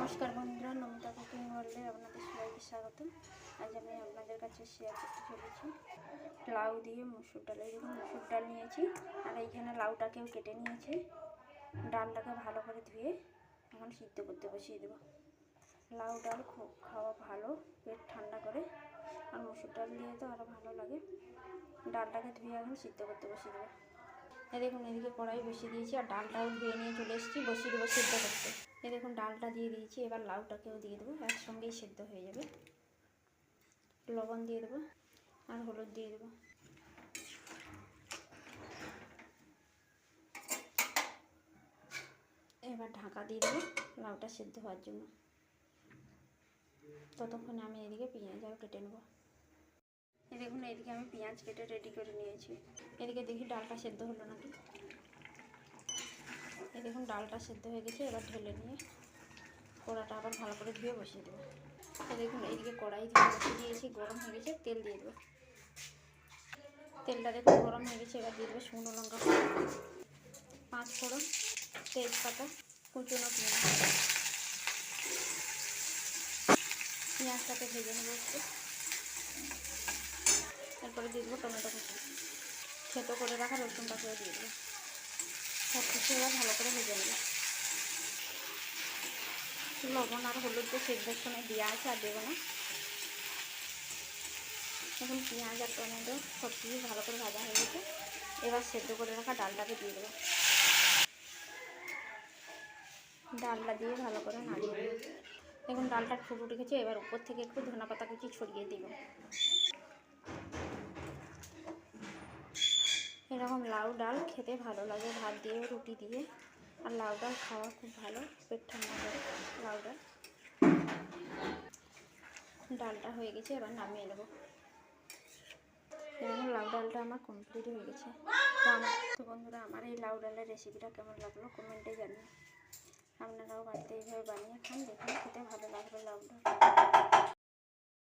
নমস্কার বন্ধুরা, নমিতা কুকিং ওয়ার্ল্ডে আপনাদের সবাইকে স্বাগত। আজ আমি আপনাদের কাছে শেয়ার করতে চলেছি লাউ দিয়ে মসুর ডাল। এই দেখুন মসুর ডাল নিয়েছি, আর এইখানে লাউটাকেও কেটে নিয়েছি। ডালটাকে ভালো করে ধুয়ে এখন সিদ্ধ করতে বসিয়ে দেবো। লাউ ডাল খুব খাওয়া ভালো, পেট ঠান্ডা করে, আর মসুর ডাল দিয়ে তো আরও ভালো লাগে। ডালটাকে ধুয়ে এখন সিদ্ধ করতে বসিয়ে দেবো। এই দেখুন এদিকে কড়াই বসিয়ে দিয়েছি, আর ডালটাও ধুয়ে নিয়ে চলে এসেছি, বসিয়ে দেবো সিদ্ধ করতে। এই দেখুন ডালটা দিয়ে দিয়েছি, এবার লাউটাকেও দিয়ে দেবো, একসঙ্গেই সিদ্ধ হয়ে যাবে। লবণ দিয়ে দেবো আর হলুদ দিয়ে দেবো। এবার ঢাকা দিয়ে দেবো লাউটা সিদ্ধ হওয়ার জন্য। ততক্ষণে আমি এদিকে পেঁয়াজও কেটে নেবো। এই দেখুন এদিকে আমি পেঁয়াজ কেটে রেডি করে নিয়েছি। এদিকে দেখি ডালটা সেদ্ধ হলো নাকি। এই দেখুন ডালটা সেদ্ধ হয়ে গেছে, এবার ঢেলে নিয়ে কড়াটা আবার ভালো করে ধুয়ে বসিয়ে দেবো। এই দেখুন এইদিকে কড়াই ধুয়ে বসিয়ে দিয়েছি, গরম হয়ে গেছে, তেল দিয়ে দেবো। তেলটা দেখুন গরম হয়ে গেছে, এবার দিয়ে দেবো শুকনো লঙ্কা, 5 ফোড়ন, তেজপাতা, কুচনো পেঁয়াজটাকে ভেজে নেবো একটু। এরপরে দিয়ে দেবো টমেটো কুচি, থেতো করে রাখা রসুনটাকেও দিয়ে দেবো। সব কিছু এবার ভালো করে ভেজে নেবো। লবণ আর হলুদ তো সেদ্ধের সময় দেওয়া আছে, আর দেবো না। এখন পেঁয়াজ আর টমেটো সব কিছু ভালো করে ভাজা হয়ে গেছে, এবার সেদ্ধ করে রাখা ডালটাকে দিয়ে দেবো। ডালটা দিয়ে ভালো করে নাড়িয়ে দেবো। এখন ডালটা ফুটে উঠে গেছে, এবার উপর থেকে একটু ধনেপাতা কুচি ছড়িয়ে দেবো। এরকম লাউ ডাল খেতে ভালো লাগে, ভাত দিয়ে, রুটি দিয়ে। আর লাউ ডাল খাওয়া খুব ভালো, পেট ঠান্ডা করে লাউ ডাল। ডালটা হয়ে গেছে, এবার নামিয়ে নেবো। এরকম লাউ ডালটা আমার কমপ্লিট হয়ে গেছে। তো বন্ধুরা, আমার এই লাউ ডালের রেসিপিটা কেমন লাগলো কমেন্টে জানিয়ে। আপনারাও বাড়িতে এইভাবে বানিয়ে খান, দেখুন খেতে ভালো লাগবে লাউ ডাল।